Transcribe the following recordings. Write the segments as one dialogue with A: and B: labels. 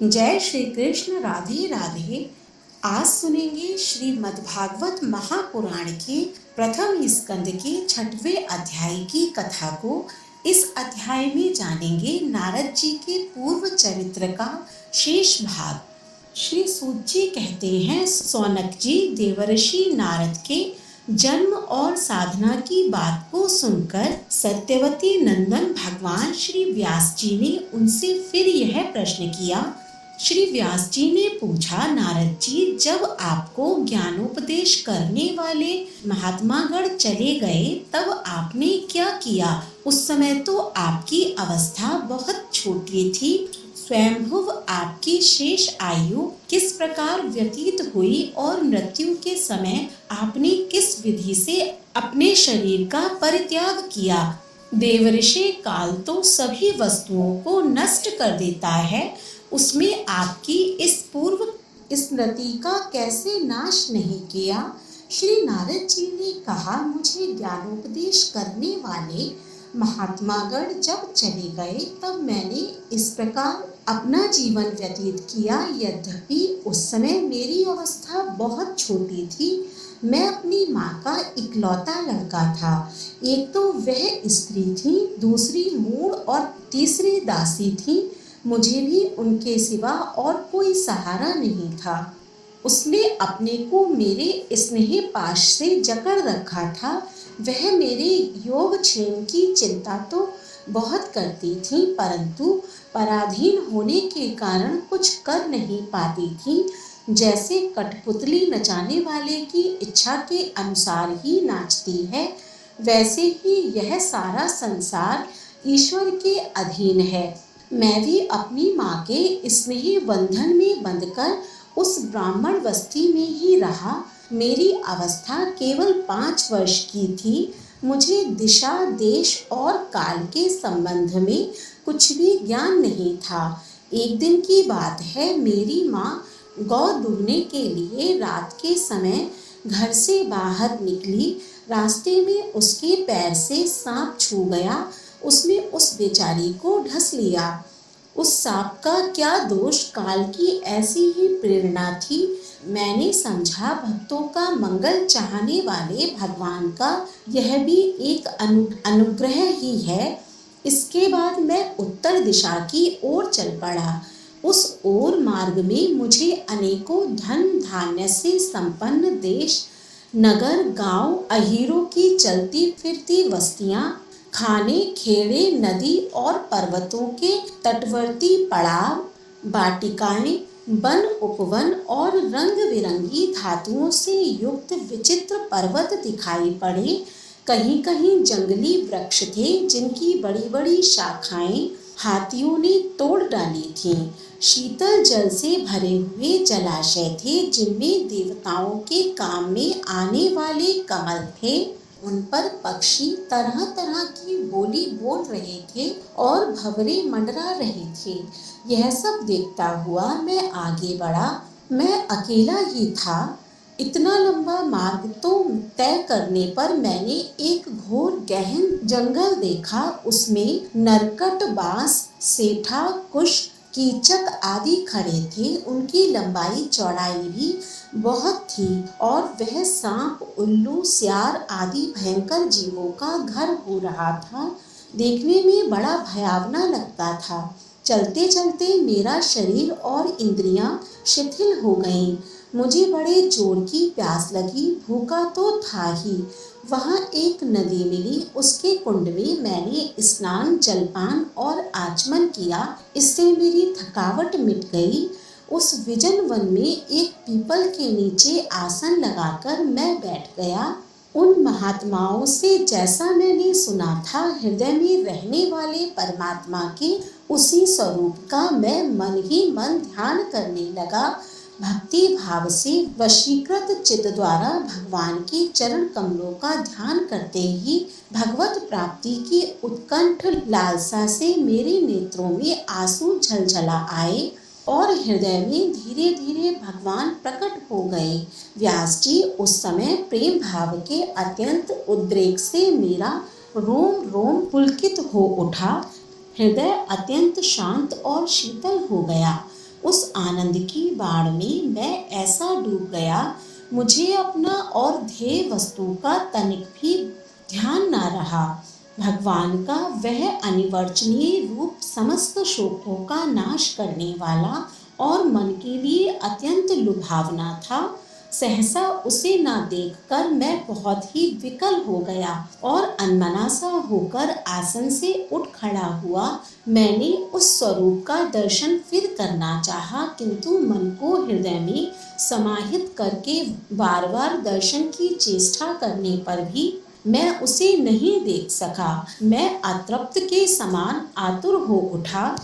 A: जय श्री कृष्ण। राधे राधे। आज सुनेंगे श्रीमद्भागवत महापुराण के प्रथम स्कंद के 6वें अध्याय की कथा को। इस अध्याय में जानेंगे नारद जी के पूर्व चरित्र का शेष भाग। श्री सूत जी कहते हैं, सौनक जी देवर्षि नारद के जन्म और साधना की बात को सुनकर सत्यवती नंदन भगवान श्री व्यास जी ने उनसे फिर यह प्रश्न किया। श्री व्यास जी ने पूछा, नारद जी, जब आपको ज्ञानोपदेश करने वाले महात्मागण चले गए तब आपने क्या किया? उस समय तो आपकी अवस्था बहुत छोटी थी। स्वयंभुव आपकी शेष आयु किस प्रकार व्यतीत हुई और मृत्यु के समय आपने किस विधि से अपने शरीर का परित्याग किया? देवर्षि काल तो सभी वस्तुओं को नष्ट कर देता है, उसमें आपकी इस पूर्व स्मृति का कैसे नाश नहीं किया? श्री नारद जी ने कहा, मुझे ज्ञानोपदेश करने वाले महात्मागण जब चले गए तब मैंने इस प्रकार अपना जीवन व्यतीत किया। यद्यपि उस समय मेरी अवस्था बहुत छोटी थी, मैं अपनी माँ का इकलौता लड़का था। एक तो वह स्त्री थी, दूसरी मूढ़ और तीसरी दासी थी। मुझे भी उनके सिवा और कोई सहारा नहीं था। उसने अपने को मेरे स्नेह पाश से जकड़ रखा था। वह मेरे योगक्षेम की चिंता तो बहुत करती थी, परंतु पराधीन होने के कारण कुछ कर नहीं पाती थी। जैसे कठपुतली नचाने वाले की इच्छा के अनुसार ही नाचती है, वैसे ही यह सारा संसार ईश्वर के अधीन है। मैं भी अपनी माँ के स्नेह बंधन में बंधकर उस ब्राह्मण बस्ती में ही रहा। मेरी अवस्था केवल 5 वर्ष की थी। मुझे दिशा, देश और काल के संबंध में कुछ भी ज्ञान नहीं था। एक दिन की बात है, मेरी माँ गौ दूहने के लिए रात के समय घर से बाहर निकली। रास्ते में उसके पैर से सांप छू गया। उसने उस बेचारी को ढस लिया। उस सांप का क्या दोष? काल की ऐसी ही प्रेरणा थी। मैंने समझा, भक्तों का मंगल चाहने वाले भगवान का यह भी एक अनुग्रह ही है। इसके बाद मैं उत्तर दिशा की ओर चल पड़ा। उस ओर मार्ग में मुझे अनेकों धन धान्य से संपन्न देश, नगर, गांव, अहीरों की चलती फिरती बस्तियां, खाने, खेड़े, नदी और पर्वतों के तटवर्ती पड़ाव, वाटिकाएं, वन उपवन और रंग बिरंगी धातुओं से युक्त विचित्र पर्वत दिखाई पड़े। कहीं कहीं जंगली वृक्ष थे जिनकी बड़ी बड़ी शाखाएं हाथियों ने तोड़ डाली थीं। शीतल जल से भरे हुए जलाशय थे जिनमें देवताओं के काम में आने वाले कमल थे। उन पर पक्षी तरह तरह की बोली बोल रहे थे और भंवरे मंडरा रहे थे। यह सब देखता हुआ मैं आगे बढ़ा। मैं अकेला ही था। इतना लंबा मार्ग तो तय करने पर मैंने एक घोर गहन जंगल देखा। उसमें नरकट, बांस, सेठा, कुश, कीचक आदि खड़े थे। उनकी लंबाई चौड़ाई भी बहुत थी और वह सांप, उल्लू, सियार आदि भयंकर जीवों का घर हो रहा था। देखने में बड़ा भयावना लगता था। चलते चलते मेरा शरीर और इंद्रियां शिथिल हो गईं। मुझे बड़े जोर की प्यास लगी। भूखा तो था ही। वहाँ एक नदी मिली। उसके कुंड में मैंने स्नान, जलपान और आचमन किया। इससे मेरी थकावट मिट गई। उस विजन वन में एक पीपल के नीचे आसन लगाकर मैं बैठ गया। उन महात्माओं से जैसा मैंने सुना था, हृदय में रहने वाले परमात्मा के उसी स्वरूप का मैं मन ही मन ध्यान करने लगा। भक्ति भाव से वशीकृत चित्त द्वारा भगवान के चरण कमलों का ध्यान करते ही भगवत प्राप्ति की उत्कंठ लालसा से मेरे नेत्रों में आंसू झलझला आए और हृदय में धीरे धीरे भगवान प्रकट हो गए। व्यास जी, उस समय प्रेम भाव के अत्यंत उद्रेक से मेरा रोम रोम पुलकित हो उठा। हृदय अत्यंत शांत और शीतल हो गया। उस आनंद की बाढ़ में मैं ऐसा डूब गया, मुझे अपना और ध्येय वस्तु का तनिक भी ध्यान ना रहा। भगवान का वह अनिर्वचनीय रूप समस्त शोकों का नाश करने वाला और मन के लिए अत्यंत लुभावना था। सहसा उसे ना देखकर मैं बहुत ही विकल हो गया और अनमना सा होकर आसन से उठ खड़ा हुआ। मैंने उस स्वरूप का दर्शन फिर करना चाहा, किंतु मन को हृदय में समाहित करके बार बार दर्शन की चेष्टा करने पर भी मैं उसे नहीं देख सका। मैं अतृप्त के समान आतुर हो उठा।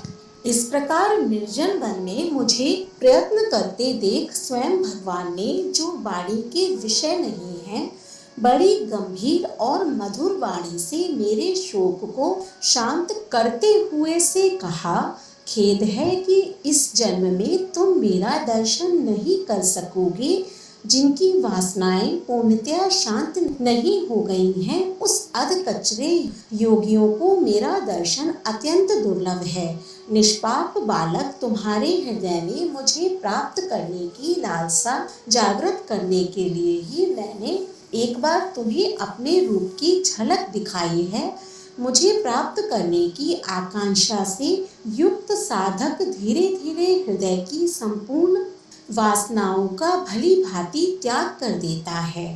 A: इस प्रकार निर्जन वन में मुझे प्रयत्न करते देख स्वयं भगवान ने, जो वाणी के विषय नहीं है, बड़ी गंभीर और मधुर वाणी से मेरे शोक को शांत करते हुए से कहा, खेद है कि इस जन्म में तुम मेरा दर्शन नहीं कर सकोगे। जिनकी वासनाएं पूर्णतया शांत नहीं हो गई हैं, उस अध कचरे योगियों को मेरा दर्शन अत्यंत दुर्लभ है। निष्पाप बालक, तुम्हारे हृदय में मुझे प्राप्त करने की लालसा जागृत करने के लिए ही मैंने एक बार तुम्हें अपने रूप की झलक दिखाई है। मुझे प्राप्त करने की आकांक्षा से युक्त साधक धीरे धीरे हृदय की संपूर्ण वासनाओं का भली भांति त्याग कर देता है।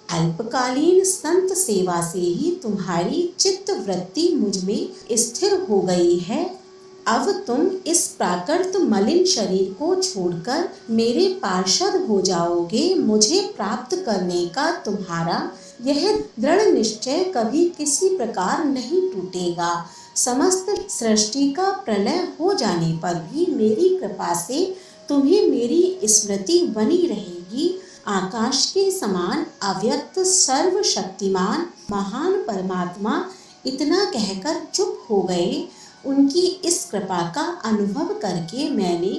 A: अल्पकालीन संत सेवा से ही तुम्हारी चित्त वृत्ति मुझ में स्थिर हो गई है। अब तुम इस प्राकृत मलिन शरीर को छोड़कर मेरे पार्षद हो जाओगे। मुझे प्राप्त करने का तुम्हारा यह दृढ़ निश्चय कभी किसी प्रकार नहीं टूटेगा। समस्त सृष्टि का प्रलय हो जाने पर भी मेरी कृपा से तुम्हें मेरी स्मृति बनी रहेगी। आकाश के समान अव्यक्त सर्वशक्तिमान महान परमात्मा इतना कहकर चुप हो गए। उनकी इस कृपा का अनुभव करके मैंने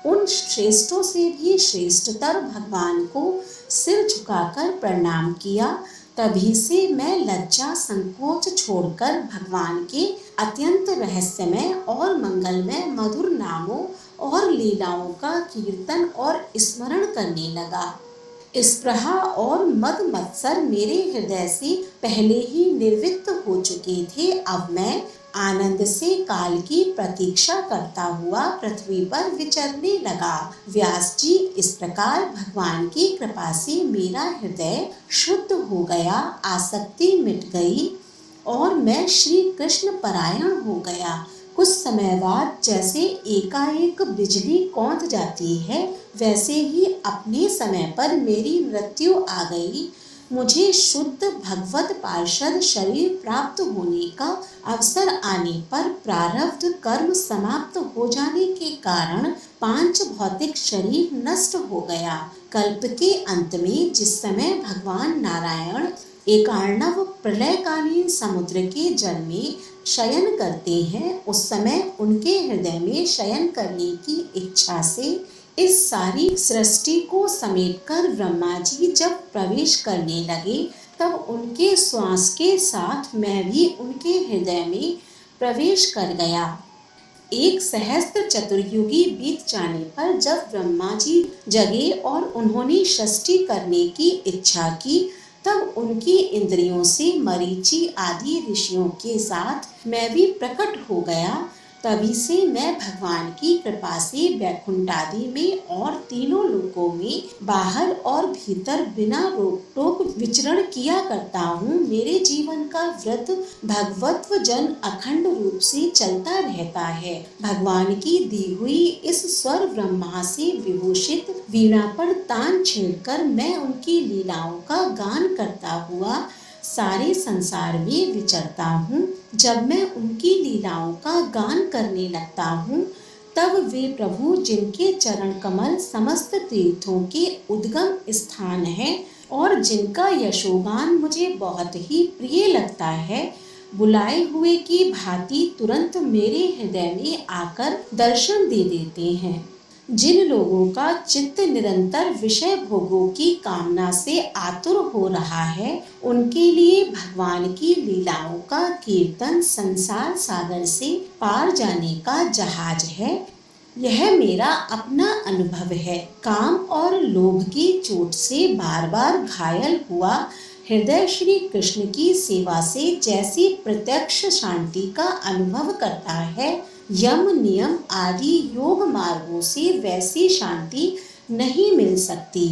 A: उन श्रेष्ठों से भी श्रेष्ठतर भगवान को सिर झुकाकर प्रणाम किया। तभी से मैं लज्जा संकोच छोड़कर भगवान के अत्यंत रहस्यमय और मंगलमय मधुर नामों और लीलाओं का कीर्तन और स्मरण करने लगा। स्पृहा और मद मत्सर मेरे हृदय से पहले ही निर्विक्त हो चुके थे। अब मैं आनंद से काल की प्रतीक्षा करता हुआ पृथ्वी पर विचरने लगा। व्यास जी, इस प्रकार भगवान की कृपा से मेरा हृदय शुद्ध हो गया, आसक्ति मिट गई और मैं श्री कृष्ण परायण हो गया। कुछ समय बाद जैसे एकाएक बिजली कौंध जाती है, वैसे ही अपने समय पर मेरी मृत्यु आ गई। मुझे शुद्ध भगवत पार्षद शरीर प्राप्त होने का अवसर आने पर प्रारब्ध कर्म समाप्त हो जाने के कारण पांच भौतिक शरीर नष्ट हो गया। कल्प के अंत में जिस समय भगवान नारायण एकार्णव प्रलयकालीन समुद्र के जल में शयन करते हैं, उस समय उनके हृदय में शयन करने की इच्छा से इस सारी सृष्टि को समेटकर ब्रह्मा जी जब प्रवेश करने लगे, तब उनके श्वास के साथ मैं भी उनके हृदय में प्रवेश कर गया। एक सहस्त्र चतुर्युगी बीत जाने पर जब ब्रह्मा जी जगे और उन्होंने सृष्टि करने की इच्छा की, तब उनकी इंद्रियों से मरीचि आदि ऋषियों के साथ मैं भी प्रकट हो गया। तभी से मैं भगवान की कृपा से वैकुंठ आदि में और तीनों लोकों में बाहर और भीतर बिना रोक टोक विचरण किया करता हूँ। मेरे जीवन का व्रत भगवत्व जन अखंड रूप से चलता रहता है। भगवान की दी हुई इस स्वर ब्रह्मा से विभूषित वीणा पर तान छेड़कर मैं उनकी लीलाओं का गान करता हुआ सारे संसार में विचरता हूँ। जब मैं उनकी लीलाओं का गान करने लगता हूँ, तब वे प्रभु जिनके चरण कमल समस्त तीर्थों के उद्गम स्थान है और जिनका यशोगान मुझे बहुत ही प्रिय लगता है, बुलाए हुए की भांति तुरंत मेरे हृदय में आकर दर्शन दे देते हैं। जिन लोगों का चित्त निरंतर विषय भोगों की कामना से आतुर हो रहा है, उनके लिए भगवान की लीलाओं का कीर्तन संसार सागर से पार जाने का जहाज है। यह मेरा अपना अनुभव है। काम और लोभ की चोट से बार बार घायल हुआ हृदय श्री कृष्ण की सेवा से जैसी प्रत्यक्ष शांति का अनुभव करता है, यम नियम आदि योग मार्गों से वैसी शांति नहीं मिल सकती।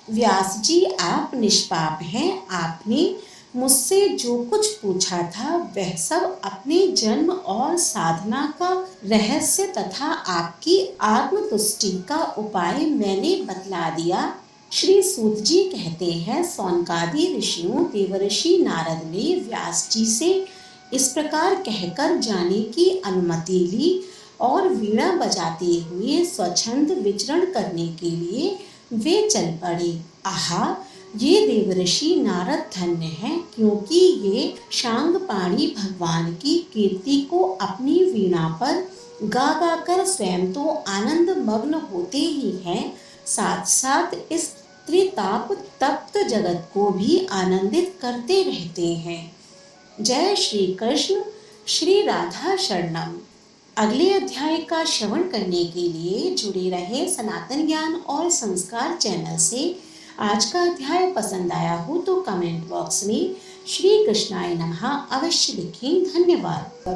A: व्यास जी, आप निष्पाप हैं। आपने मुझसे जो कुछ पूछा था वह सब अपने जन्म और साधना का रहस्य तथा आपकी आत्मतुष्टि का उपाय मैंने बतला दिया। श्री सूत जी कहते हैं, सौनकादि ऋषियों देवर्षि नारद ने व्यास जी से इस प्रकार कहकर जाने की अनुमति ली और वीणा बजाते हुए स्वच्छंद विचरण करने के लिए वे चल पड़े। आहा, ये देवर्षि नारद धन्य हैं, क्योंकि ये शांगपाणी भगवान की कीर्ति को अपनी वीणा पर गा गा कर स्वयं तो आनंद मग्न होते ही हैं, साथ साथ इस त्रिताप तप्त जगत को भी आनंदित करते रहते हैं। जय श्री कृष्ण। श्री राधा शरणम। अगले अध्याय का श्रवण करने के लिए जुड़े रहे सनातन ज्ञान और संस्कार चैनल से। आज का अध्याय पसंद आया हो तो कमेंट बॉक्स में श्री कृष्णाय नमः अवश्य लिखें। धन्यवाद।